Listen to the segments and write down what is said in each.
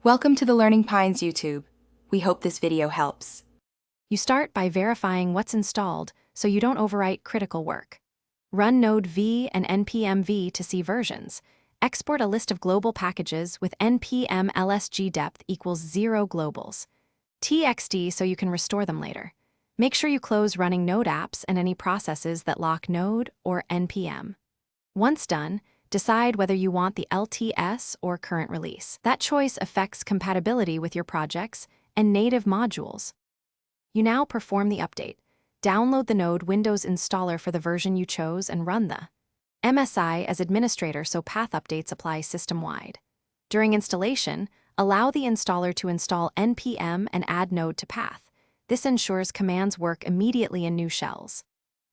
Welcome to the Learning Pines YouTube. We hope this video helps. You start by verifying what's installed so you don't overwrite critical work. Run Node v and npm v to see versions. Export a list of global packages with npm lsg depth equals 0 globals. txt so you can restore them later. Make sure you close running Node apps and any processes that lock Node or npm. Once done, decide whether you want the LTS or current release. That choice affects compatibility with your projects and native modules. You now perform the update. Download the Node Windows installer for the version you chose and run the MSI as administrator so path updates apply system-wide. During installation, allow the installer to install npm and add Node to path. This ensures commands work immediately in new shells.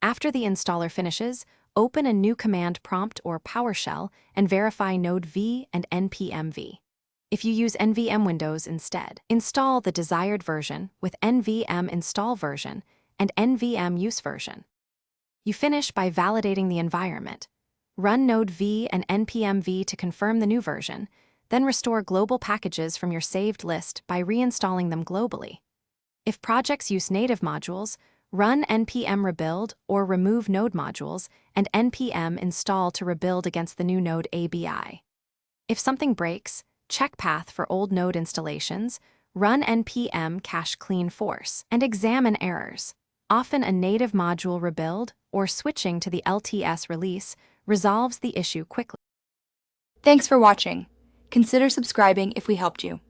After the installer finishes, open a new command prompt or PowerShell and verify Node v and npm v. If you use NVM Windows instead, install the desired version with NVM install version and NVM use version. You finish by validating the environment. Run Node v and npm v to confirm the new version, then restore global packages from your saved list by reinstalling them globally. If projects use native modules, run npm rebuild or remove Node modules and npm install to rebuild against the new Node ABI. If something breaks, check path for old Node installations, run npm cache clean force, and examine errors. Often a native module rebuild or switching to the LTS release resolves the issue quickly. Thanks for watching. Consider subscribing if we helped you.